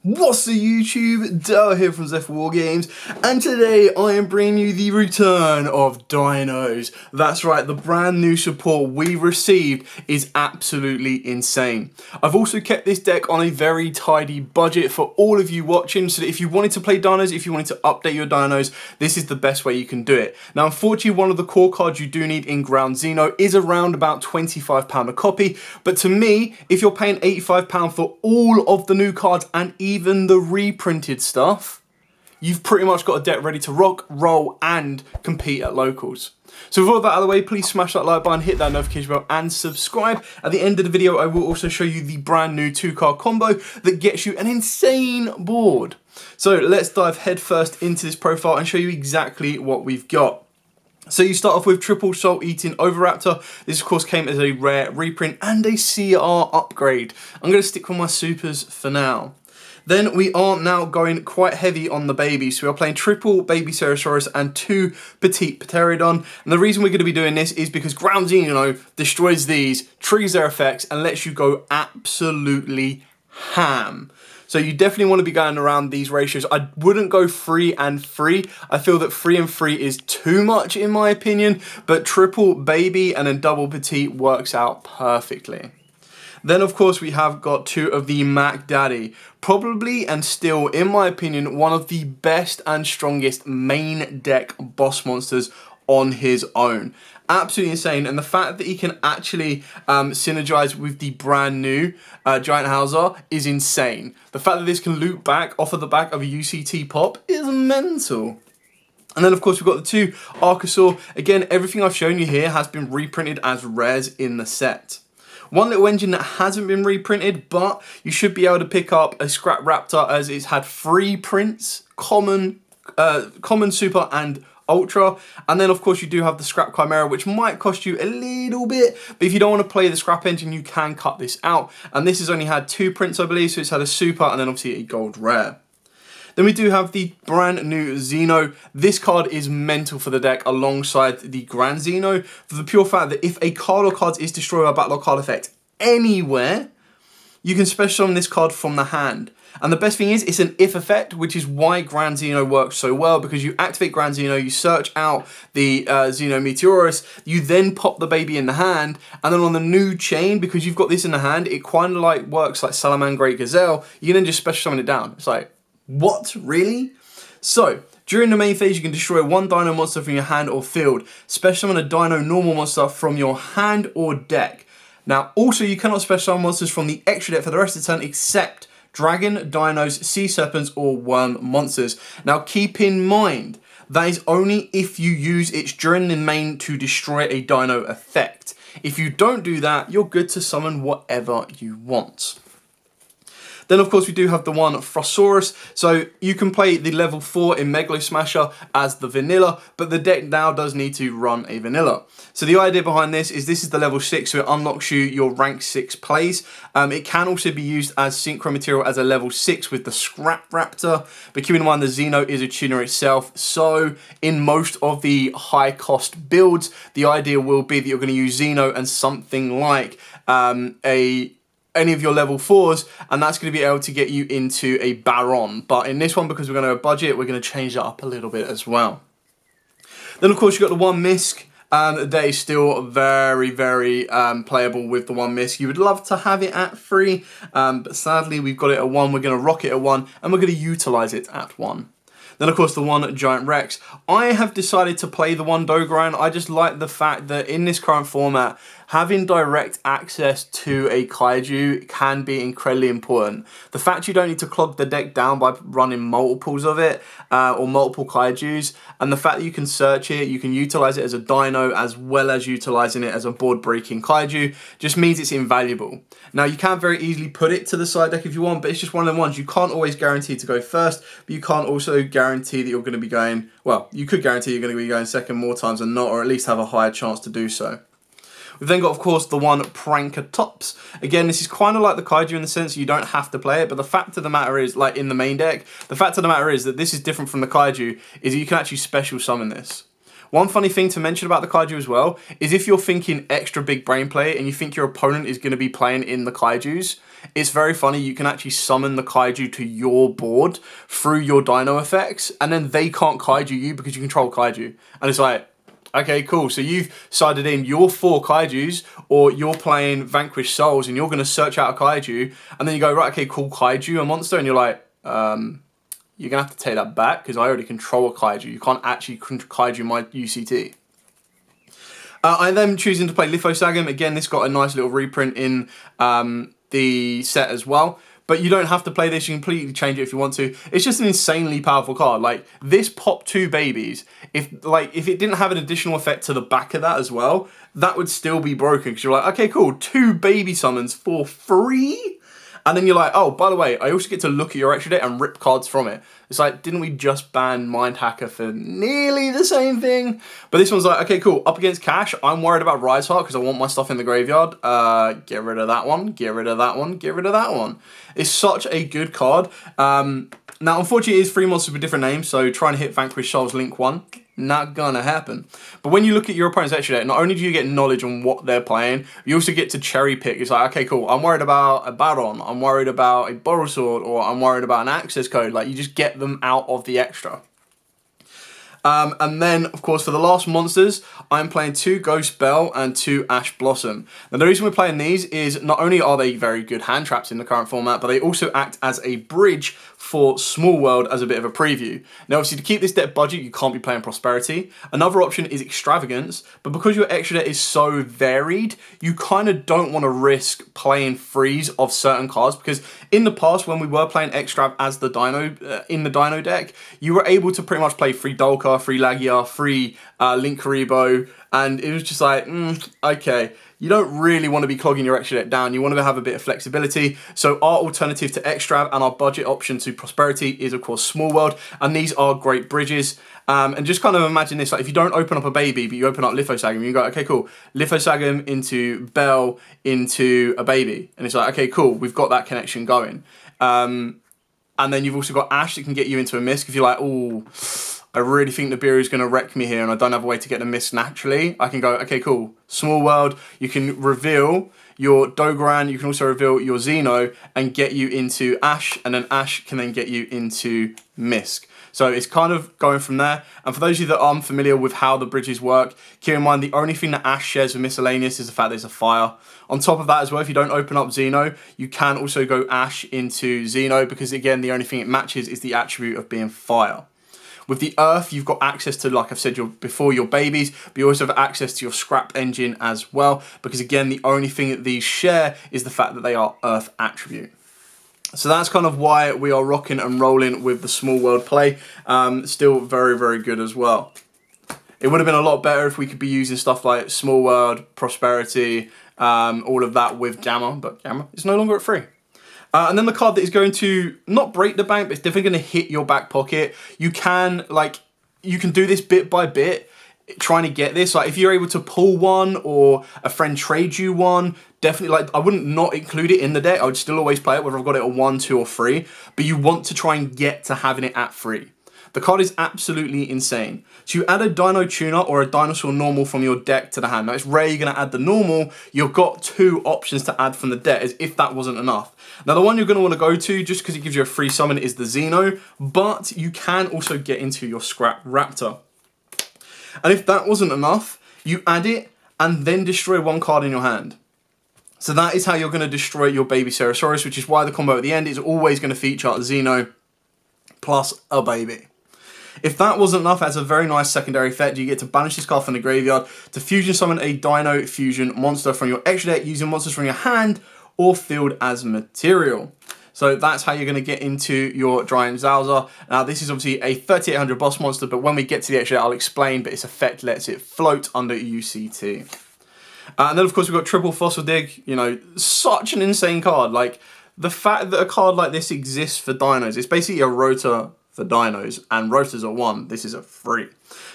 What's the YouTube? Dale here from Zephyr War Games, and today I am bringing you the return of Dinos. That's right, the brand new support we received is absolutely insane. I've also kept this deck on a very tidy budget for all of you watching, so that if you wanted to play Dinos, if you wanted to update your Dinos, this is the best way you can do it. Now, unfortunately, one of the core cards you do need in Ground XENO is around about £25 a copy, but to me, if you're paying £85 for all of the new cards and even the reprinted stuff, you've pretty much got a deck ready to rock, roll, and compete at locals. So with all that out of the way, please smash that like button, hit that notification bell, and subscribe. At the end of the video, I will also show you the brand new 2-card combo that gets you an insane board. So let's dive headfirst into this profile and show you exactly what we've got. So you start off with Triple Salt Eating Oviraptor. This of course came as a rare reprint and a CR upgrade. I'm going to stick with my supers for now. Then we are now going quite heavy on the babies. So we are playing triple Baby Cerosaurus and 2 Petite Pterodon. And the reason we're going to be doing this is because Ground XENO destroys these, triggers their effects, and lets you go absolutely ham. So you definitely want to be going around these ratios. I wouldn't go 3 and 3. I feel that 3 and 3 is too much in my opinion, but triple baby and then double petite works out perfectly. Then of course we have got 2 of the Mac Daddy. Probably and still, in my opinion, one of the best and strongest main deck boss monsters on his own. Absolutely insane, and the fact that he can actually synergize with the brand new Giant Hauser is insane. The fact that this can loop back off of the back of a UCT pop is mental. And then of course we've got the 2 Archosaur. Again, everything I've shown you here has been reprinted as rares in the set. One little engine that hasn't been reprinted, but you should be able to pick up a Scrap Raptor as it's had 3 prints, common, super, and ultra. And then of course you do have the Scrap Chimera, which might cost you a little bit, but if you don't want to play the Scrap engine, you can cut this out. And this has only had 2 prints, I believe, so it's had a super and then obviously a gold rare. Then we do have the brand new XENO. This card is mental for the deck alongside the Grand XENO for the pure fact that if a card or cards is destroyed by Battle card effect anywhere, you can special summon this card from the hand. And the best thing is, it's an if effect, which is why Grand XENO works so well, because you activate Grand XENO, you search out the XENO Meteorus, you then pop the baby in the hand, and then on the new chain, because you've got this in the hand, it kind of like works like Salaman Great Gazelle, you can then just special summon it down. It's like, what? Really? So, during the main phase, you can destroy 1 Dino monster from your hand or field, special summon a Dino normal monster from your hand or deck. Now, also, you cannot special summon monsters from the extra deck for the rest of the turn, except Dragon, Dinos, Sea Serpents, or Worm monsters. Now, keep in mind, that is only if you use it during the main to destroy a Dino effect. If you don't do that, you're good to summon whatever you want. Then of course we do have the 1 Frosaurus, so you can play the level 4 in Megalo Smasher as the vanilla, but the deck now does need to run a vanilla. So the idea behind this is the level 6, so it unlocks you your rank 6 plays. It can also be used as synchro material as a level 6 with the Scrap Raptor, but keep in mind the XENO is a tuner itself, so in most of the high cost builds, the idea will be that you're going to use XENO and something like any of your level 4s, and that's going to be able to get you into a Baron. But in this one, because we're going to budget, we're going to change that up a little bit as well. Then of course you've got the 1 Misc. That is still very, very playable with the 1 Misc. You would love to have it at 3, but sadly we've got it at 1. We're going to rock it at 1, and we're going to utilize it at 1. Then of course the 1 Giant Rex. I have decided to play the 1 Dogoran. I just like the fact that in this current format, having direct access to a kaiju can be incredibly important. The fact you don't need to clog the deck down by running multiples of it or multiple kaijus, and the fact that you can search it, you can utilize it as a dino as well as utilizing it as a board breaking kaiju, just means it's invaluable. Now you can very easily put it to the side deck if you want, but it's just one of the ones you can't always guarantee to go first, but you can't also guarantee that you're going to be going, well, you could guarantee you're going to be going second more times than not, or at least have a higher chance to do so. We've then got, of course, the 1 Prankertops. Again, this is kind of like the kaiju in the sense you don't have to play it, but the fact of the matter is, like in the main deck, the fact of the matter is that this is different from the kaiju, is that you can actually special summon this. One funny thing to mention about the kaiju as well is if you're thinking extra big brain play and you think your opponent is going to be playing in the kaijus, it's very funny. You can actually summon the kaiju to your board through your dino effects, and then they can't kaiju you because you control kaiju. And it's like, okay, cool. So you've sided in your 4 kaijus, or you're playing Vanquished Souls, and you're going to search out a kaiju, and then you go, right, okay, cool, kaiju a monster, and you're like, you're going to have to take that back because I already control a kaiju. You can't actually kaiju my UCT. I then choosing to play Lithosagam. Again, this got a nice little reprint in the set as well. But you don't have to play this. You can completely change it if you want to. It's just an insanely powerful card. Like, this popped 2 babies. If it didn't have an additional effect to the back of that as well, that would still be broken. Because you're like, okay, cool, 2 baby summons for free? And then you're like, oh, by the way, I also get to look at your extra deck and rip cards from it. It's like, didn't we just ban Mind Hacker for nearly the same thing? But this one's like, okay, cool. Up against Cash, I'm worried about Rise Heart because I want my stuff in the graveyard. Get rid of that one. Get rid of that one. Get rid of that one. It's such a good card. Now, unfortunately, it is 3 monsters with different names, so trying to hit Vanquished Souls Link 1, not gonna happen. But when you look at your opponent's extra deck, not only do you get knowledge on what they're playing, you also get to cherry pick. It's like, okay, cool, I'm worried about a Baron, I'm worried about a Borosword, or I'm worried about an access code. Like, you just get them out of the extra. And then, of course, for the last monsters, I'm playing 2 Ghost Bell and 2 Ash Blossom. Now, the reason we're playing these is not only are they very good hand traps in the current format, but they also act as a bridge for Small World as a bit of a preview. Now, obviously, to keep this deck budget, you can't be playing Prosperity. Another option is Extravagance, but because your extra deck is so varied, you kind of don't want to risk playing freeze of certain cards, because in the past, when we were playing Extrav as the Dino, in the Dino deck, you were able to pretty much play free Dolka, free Lagia, free Link Karibo, and it was just like, okay, you don't really want to be clogging your extra deck down. You want to have a bit of flexibility. So our alternative to Extrav and our budget option to Prosperity is, of course, Small World, and these are great bridges. And just kind of imagine this, like if you don't open up a baby, but you open up Lithosagam, you go, okay, cool, Lithosagam into Bell into a baby. And it's like, okay, cool, we've got that connection going. And then you've also got Ash that can get you into a Misk. If you're like, oh, I really think Nibiru is going to wreck me here and I don't have a way to get the Misk naturally, I can go, okay, cool, Small World, you can reveal your Dogoran, you can also reveal your XENO and get you into Ash, and then Ash can then get you into Misk. So it's kind of going from there. And for those of you that are unfamiliar with how the bridges work, keep in mind the only thing that Ash shares with Miscellaneous is the fact there's a fire. On top of that as well, if you don't open up XENO, you can also go Ash into XENO, because again, the only thing it matches is the attribute of being fire. With the Earth, you've got access to, like I've said before, your babies, but you also have access to your scrap engine as well, because again, the only thing that these share is the fact that they are Earth attribute. So that's kind of why we are rocking and rolling with the Small World play. Still very, very good as well. It would have been a lot better if we could be using stuff like Small World, Prosperity, all of that with Gamma, but Gamma is no longer at 3. And then the card that is going to not break the bank, but it's definitely going to hit your back pocket. You can do this bit by bit, trying to get this. Like if you're able to pull one or a friend trade you one, definitely, like I wouldn't not include it in the deck. I would still always play it, whether I've got it at 1, 2, or 3. But you want to try and get to having it at 3. The card is absolutely insane. So you add a Dino Tuner or a Dinosaur Normal from your deck to the hand. Now it's rare you're going to add the Normal. You've got 2 options to add from the deck, as if that wasn't enough. Now the one you're going to want to go to, just because it gives you a free summon, is the XENO. But you can also get into your Scrap Raptor. And if that wasn't enough, you add it and then destroy 1 card in your hand. So that is how you're going to destroy your baby Ceratosaurus, which is why the combo at the end is always going to feature a XENO plus a baby. If that wasn't enough, as a very nice secondary effect, you get to banish this card from the graveyard to fusion summon a Dino Fusion monster from your extra deck using monsters from your hand or field as material. So that's how you're going to get into your Giant Zowser. Now this is obviously a 3800 boss monster, but when we get to the extra deck, I'll explain, but its effect lets it float under UCT. And then of course we've got Triple Fossil Dig, you know, such an insane card. Like the fact that a card like this exists for dinos, it's basically a rotor for dinos, and rotors are 1, this is a 3.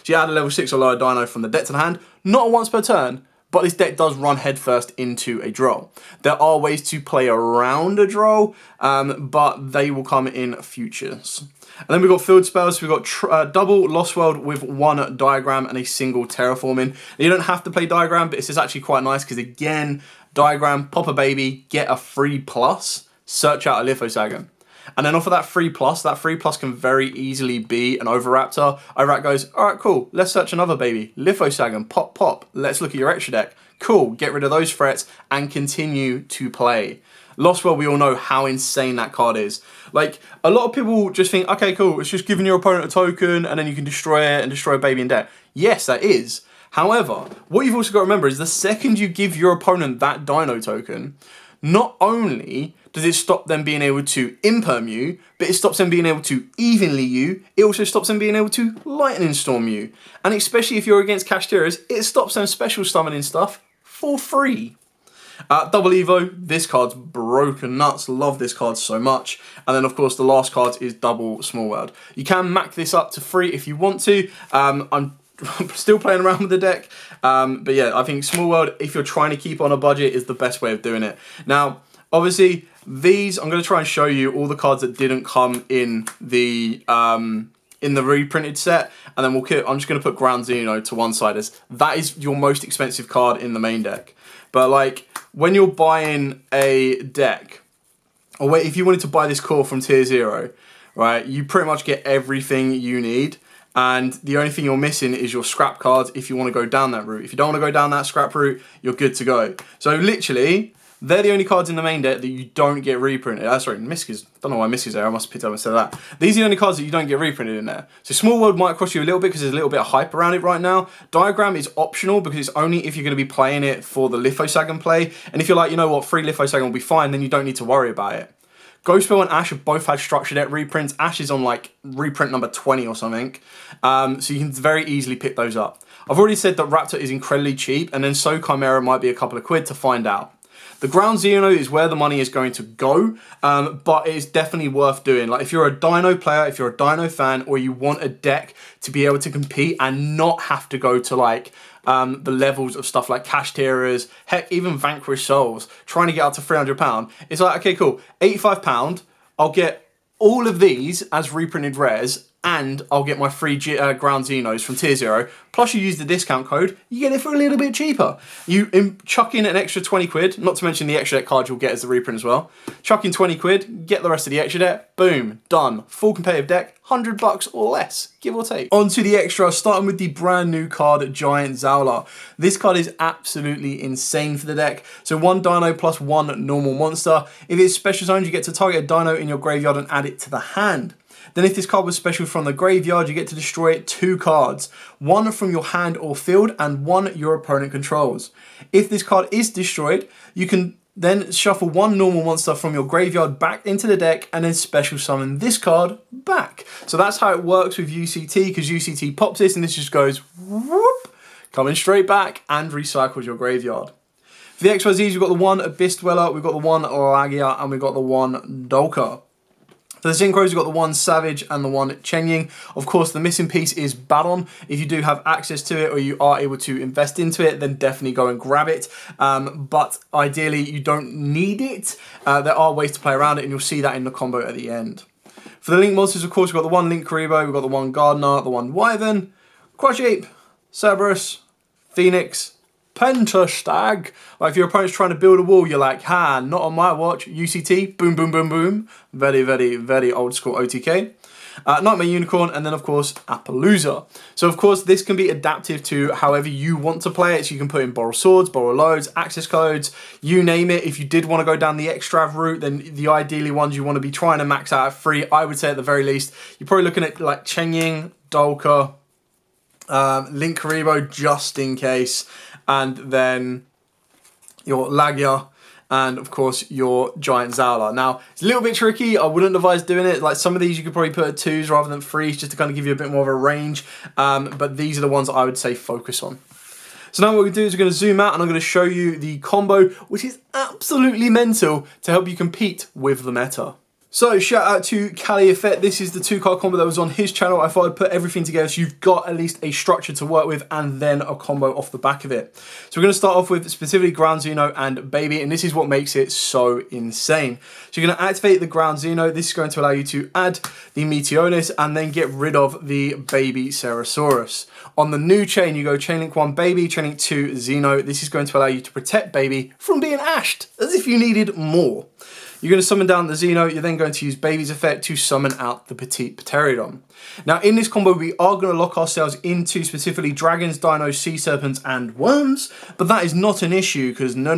So you add a level 6 or lower dino from the deck to the hand, not once per turn, but this deck does run headfirst into a draw. There are ways to play around a draw, but they will come in futures. And then we've got field spells. We've got double Lost World with 1 Diagram and a single Terraforming. Now, you don't have to play Diagram, but this is actually quite nice because, again, Diagram, pop a baby, get a free plus. search out a Lithosagon. And then off of that 3+, that 3+ can very easily be an Oviraptor. Oviraptor goes, all right, cool, let's search another baby. Lithosagon, pop, pop, let's look at your extra deck. Cool, get rid of those threats and continue to play. Lost World, we all know how insane that card is. Like, a lot of people just think, okay, cool, it's just giving your opponent a token and then you can destroy it and destroy a baby in deck. Yes, that is. However, what you've also got to remember is the second you give your opponent that Dino token, not only does it stop them being able to imperm you, but it stops them being able to evenly you. It also stops them being able to lightning storm you. And especially if you're against Kashteras, it stops them special summoning stuff for free. Double Evo, this card's broken nuts. Love this card so much. And then of course the last card is Double Small World. You can max this up to free if you want to. I'm still playing around with the deck. But yeah, I think Small World, if you're trying to keep on a budget, is the best way of doing it. Now, obviously, these, I'm going to try and show you all the cards that didn't come in the reprinted set, and then I'm just going to put Ground Xeno to one side, as that is your most expensive card in the main deck. But like, when you're buying a deck, or wait, if you wanted to buy this core from tier 0, right, you pretty much get everything you need. And the only thing you're missing is your scrap cards if you want to go down that route. If you don't want to go down that scrap route, you're good to go. So literally, they're the only cards in the main deck that you don't get reprinted. Sorry, Miski's. Don't know why Miski's there. I must have picked up instead of that. These are the only cards that you don't get reprinted in there. So Small World might cost you a little bit because there's a little bit of hype around it right now. Diagram is optional because it's only if you're going to be playing it for the Lithosagon play. And if you're like, you know what, free Lithosagon will be fine, then you don't need to worry about it. Ghostspell and Ash have both had structure deck reprints. Ash is on like reprint number 20 or something. So you can very easily pick those up. I've already said that Raptor is incredibly cheap, and then So Chimera might be a couple of quid to find out. The Ground Xeno is where the money is going to go, but it's definitely worth doing. Like if you're a Dino player, if you're a Dino fan, or you want a deck to be able to compete and not have to go to like the levels of stuff like Kashteras, heck, even Vanquish Souls, trying to get up to £300, it's like, okay, cool, £85, I'll get all of these as reprinted rares, and I'll get my free Ground Xenos from tier 0, plus you use the discount code, you get it for a little bit cheaper. You chuck in an extra 20 quid, not to mention the extra deck card you'll get as the reprint as well. Chuck in 20 quid, get the rest of the extra deck, boom, done. Full competitive deck, $100 or less, give or take. On to the extra, starting with the brand new card, Giant Zowler. This card is absolutely insane for the deck. So 1 Dino plus 1 normal monster. If it's special zoned, you get to target a Dino in your graveyard and add it to the hand. Then if this card was special from the graveyard, you get to destroy 2 cards. 1 from your hand or field and 1 your opponent controls. If this card is destroyed, you can then shuffle 1 normal monster from your graveyard back into the deck and then special summon this card back. So that's how it works with UCT, because UCT pops this and this just goes whoop, coming straight back and recycles your graveyard. For the XYZs, we've got the 1 Abyss Dweller, we've got the 1 Lagia, and we've got the 1 Dolka. For the Synchros, we've got the 1 Savage and the 1 Chenying. Of course, the missing piece is Baron. If you do have access to it or you are able to invest into it, then definitely go and grab it. But ideally, you don't need it. There are ways to play around it, and you'll see that in the combo at the end. For the Link monsters, of course, we've got the 1 Link Karibo, we've got the 1 Gardener, the 1 Wyvern, Crush Ape, Cerberus, Phoenix, Pentastag. Like if your opponent's trying to build a wall, you're like, ha, not on my watch. UCT, boom, boom, boom, boom. Very, very, very old school OTK. Nightmare Unicorn, and then of course Appaloosa. So of course this can be adaptive to however you want to play it. So you can put in Borrow Swords, Borrow Loads, Access Codes, you name it. If you did want to go down the Extrav route, then the ideally ones you want to be trying to max out at free, I would say at the very least, you're probably looking at like Chenying, Dolka, Link Karibo just in case, and then your Lagia, and of course your Giant Zowler. Now, it's a little bit tricky. I wouldn't advise doing it. Like some of these you could probably put at 2s rather than 3s just to kind of give you a bit more of a range. But these are the ones I would say focus on. So now what we do is we're going to zoom out and I'm going to show you the combo, which is absolutely mental to help you compete with the meta. So shout out to Cali Effect. This is the 2-card combo that was on his channel. I thought I'd put everything together so you've got at least a structure to work with and then a combo off the back of it. So we're going to start off with specifically Ground Xeno and Baby, and this is what makes it so insane. So you're going to activate the Ground Xeno. This is going to allow you to add the Meteonis and then get rid of the Baby Cerosaurus. On the new chain, you go Chainlink 1 Baby, Chainlink 2 Xeno. This is going to allow you to protect Baby from being ashed, as if you needed more. You're going to summon down the XENO, you're then going to use Baby's effect to summon out the Petite Pterodon. Now in this combo we are going to lock ourselves into specifically dragons, dinos, sea serpents and worms, but that is not an issue because no,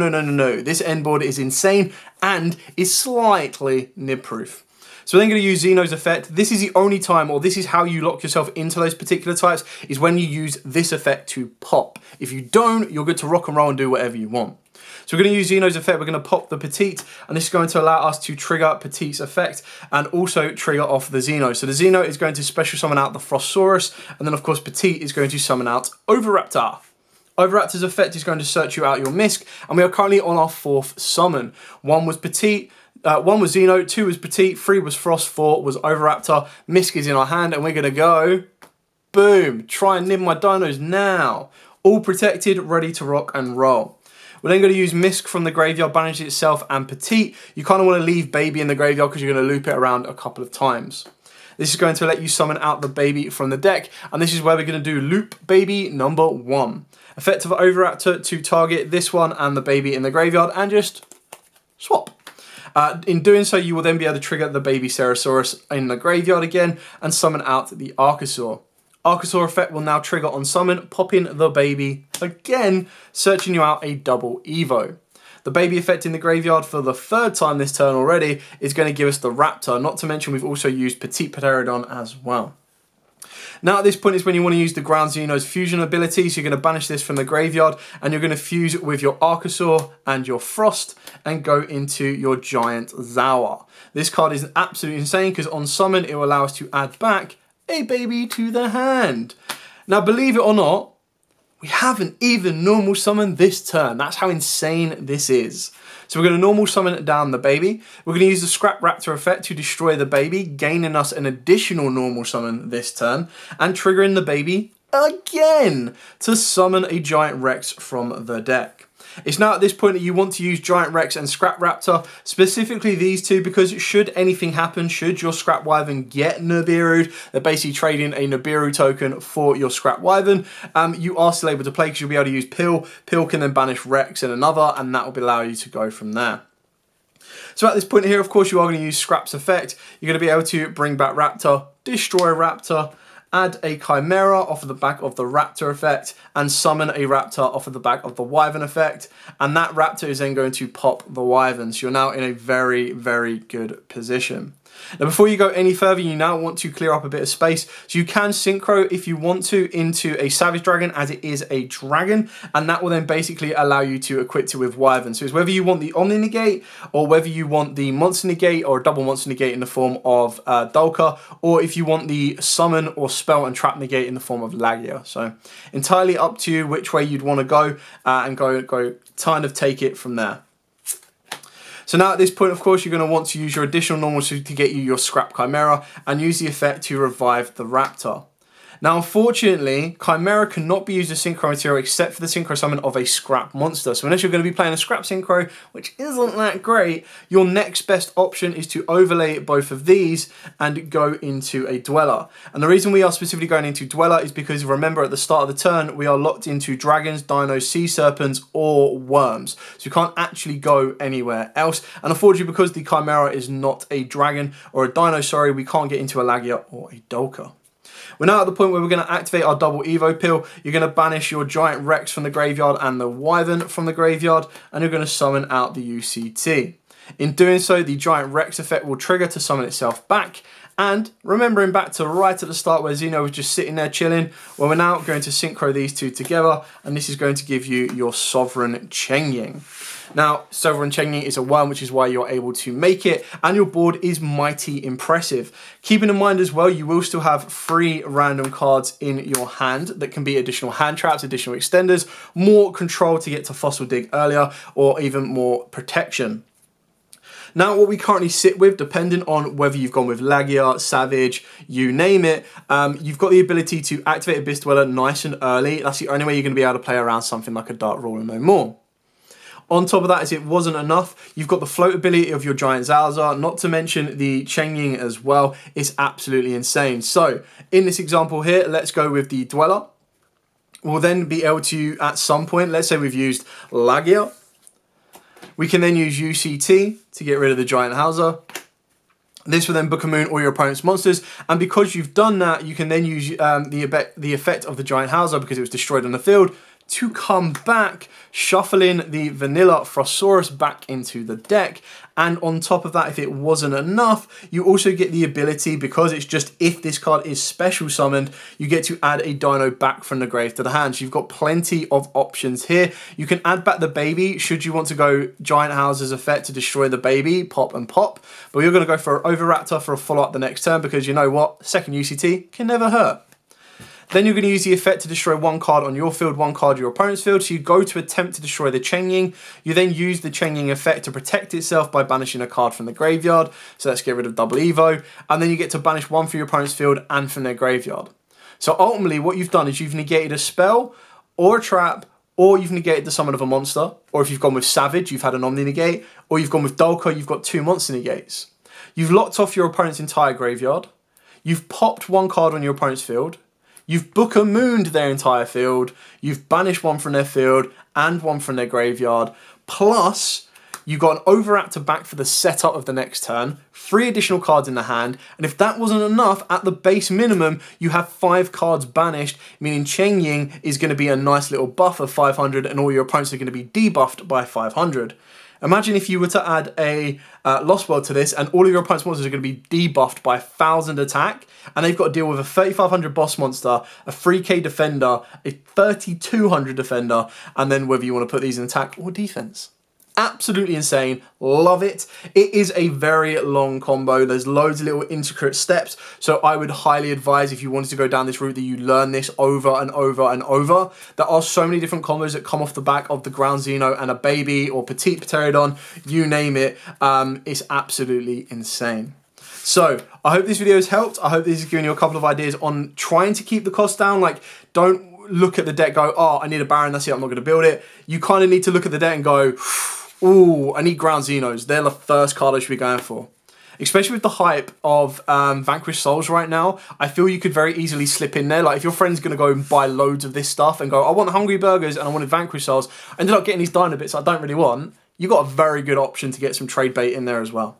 this end board is insane and is slightly nib proof. So we're then going to use XENO's effect. This is the only time, or this is how you lock yourself into those particular types, is when you use this effect to pop. If you don't, you're good to rock and roll and do whatever you want. So we're going to use XENO's effect, we're going to pop the Petite, and this is going to allow us to trigger Petite's effect and also trigger off the XENO. So the XENO is going to special summon out the Frostosaurus, and then of course Petite is going to summon out Oviraptor. Oviraptor's effect is going to search you out your misc, and we are currently on our 4th summon. 1 was Petite, 1 was XENO, 2 was Petite, 3 was Frost, 4 was Oviraptor. Misc is in our hand, and we're going to go, boom, try and nib my dinos now. All protected, ready to rock and roll. We're then going to use Misc from the graveyard, banish itself, and Petite. You kind of want to leave Baby in the graveyard because you're going to loop it around a couple of times. This is going to let you summon out the Baby from the deck, and this is where we're going to do Loop Baby number 1. Effect of Oviraptor to target this one and the Baby in the graveyard, and just swap. In doing so, you will then be able to trigger the Baby Cerosaurus in the graveyard again and summon out the Archosaur. Archosaur effect will now trigger on summon, popping the Baby again, searching you out a double Evo. The Baby effect in the graveyard for the 3rd time this turn already is going to give us the Raptor, not to mention we've also used Petite Pterodon as well. Now at this point is when you want to use the Ground XENO's fusion ability, so you're going to banish this from the graveyard and you're going to fuse with your Archosaur and your Frost and go into your Giant Zawa. This card is absolutely insane because on summon it will allow us to add back a Baby to the hand. Now believe it or not, we haven't even normal summoned this turn. That's how insane this is. So we're going to normal summon down the Baby. We're going to use the Scrap Raptor effect to destroy the Baby, gaining us an additional normal summon this turn, and triggering the Baby again to summon a Giant Rex from the deck. It's now at this point that you want to use Giant Rex and Scrap Raptor, specifically these two, because should anything happen, should your Scrap Wyvern get Nibiru'd, they're basically trading a Nibiru token for your Scrap Wyvern, you are still able to play because you'll be able to use Pill. Pill can then banish Rex and another, and that will allow you to go from there. So at this point here, of course, you are going to use Scrap's effect. You're going to be able to bring back Raptor, destroy Raptor, add a Chimera off of the back of the Raptor effect, and summon a Raptor off of the back of the Wyvern effect, and that Raptor is then going to pop the Wyvern, so you're now in a very, very good position. Now before you go any further, you now want to clear up a bit of space, so you can synchro if you want to into a Savage Dragon, as it is a dragon, and that will then basically allow you to equip it with Wyvern. So it's whether you want the Omni Negate, or whether you want the Monster Negate, or a double Monster Negate in the form of Dulka, or if you want the Summon or Spell and Trap Negate in the form of Lagia. So entirely up to you which way you'd want to go, and go kind of take it from there. So now at this point, of course, you're going to want to use your additional normal suit to get you your Scrap Chimera and use the effect to revive the Raptor. Now, unfortunately, Chimera cannot be used as synchro material except for the synchro summon of a Scrap monster. So unless you're going to be playing a Scrap synchro, which isn't that great, your next best option is to overlay both of these and go into a Dweller. And the reason we are specifically going into Dweller is because, remember, at the start of the turn, we are locked into dragons, dinos, sea serpents, or worms. So you can't actually go anywhere else. And unfortunately, because the Chimera is not a dragon, or a dino, sorry, we can't get into a Lagia or a Dulka. We're now at the point where we're going to activate our double Evo Pill. You're going to banish your Giant Rex from the graveyard and the Wyvern from the graveyard, and you're going to summon out the UCT. In doing so, the Giant Rex effect will trigger to summon itself back, and remembering back to right at the start where XENO was just sitting there chilling, well, we're now going to synchro these two together, and this is going to give you your Sovereign Chengying. Now, Sovereign Chengying is a worm, which is why you're able to make it, and your board is mighty impressive. Keeping in mind as well, you will still have 3 random cards in your hand that can be additional hand traps, additional extenders, more control to get to Fossil Dig earlier, or even more protection. Now, what we currently sit with, depending on whether you've gone with Lagia, Savage, you name it, you've got the ability to activate Abyss Dweller nice and early. That's the only way you're going to be able to play around something like a Dark Ruler no more. On top of that, as it wasn't enough, you've got the float ability of your Giant Zalzar, not to mention the Chengying as well. It's absolutely insane. So, in this example here, let's go with the Dweller. We'll then be able to, at some point, let's say we've used Lagia. We can then use UCT to get rid of the Giant Hauser. This will then Book of Moon all your opponent's monsters, and because you've done that, you can then use the effect of the Giant Hauser, because it was destroyed on the field, to come back, shuffling the vanilla Frostsaurus back into the deck. And on top of that, if it wasn't enough, you also get the ability, because it's just if this card is special summoned, you get to add a dino back from the grave to the hand. So you've got plenty of options here. You can add back the baby should you want to go Giant Hauser's effect to destroy the baby, pop and pop. But you're going to go for Oviraptor for a follow-up the next turn, because you know what? Second UCT can never hurt. Then you're going to use the effect to destroy one card on your field, one card on your opponent's field. So you go to attempt to destroy the Chengying. You then use the Chengying effect to protect itself by banishing a card from the graveyard. So let's get rid of double Evo. And then you get to banish one from your opponent's field and from their graveyard. So ultimately what you've done is you've negated a spell or a trap, or you've negated the summon of a monster. Or if you've gone with Savage, you've had an Omni negate. Or you've gone with Dulka, you've got 2 monster negates. You've locked off your opponent's entire graveyard. You've popped one card on your opponent's field. You've Book of Mooned their entire field, you've banished one from their field and one from their graveyard, plus you've got an Oviraptor back for the setup of the next turn, 3 additional cards in the hand, and if that wasn't enough, at the base minimum, you have 5 cards banished, meaning Chengying is going to be a nice little buff of 500 and all your opponents are going to be debuffed by 500. Imagine if you were to add a Lost World to this and all of your opponent's monsters are going to be debuffed by 1000 attack, and they've got to deal with a 3500 boss monster, a 3k defender, a 3200 defender, and then whether you want to put these in attack or defense. Absolutely insane. Love it. It is a very long combo. There's loads of little intricate steps. So I would highly advise, if you wanted to go down this route, that you learn this over and over and over. There are so many different combos that come off the back of the Ground Xeno and a baby or Petite Pterodon, you name it. It's absolutely insane. So I hope this video has helped. I hope this has given you a couple of ideas on trying to keep the cost down. Like, don't look at the deck, go, oh, I need a Baron, that's it, I'm not going to build it. You kind of need to look at the deck and go, ooh, I need Ground Xenos. They're the first card I should be going for. Especially with the hype of Vanquished Souls right now, I feel you could very easily slip in there. Like, if your friend's going to go and buy loads of this stuff and go, I want the Hungry Burgers and I wanted Vanquished Souls, I ended up getting these Dino bits I don't really want, you've got a very good option to get some trade bait in there as well.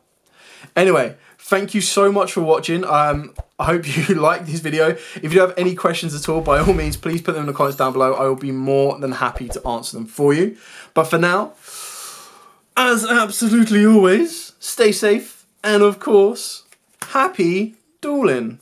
Anyway, thank you so much for watching. I hope you liked this video. If you have any questions at all, by all means, please put them in the comments down below. I will be more than happy to answer them for you. But for now, as absolutely always, stay safe and, of course, happy dueling.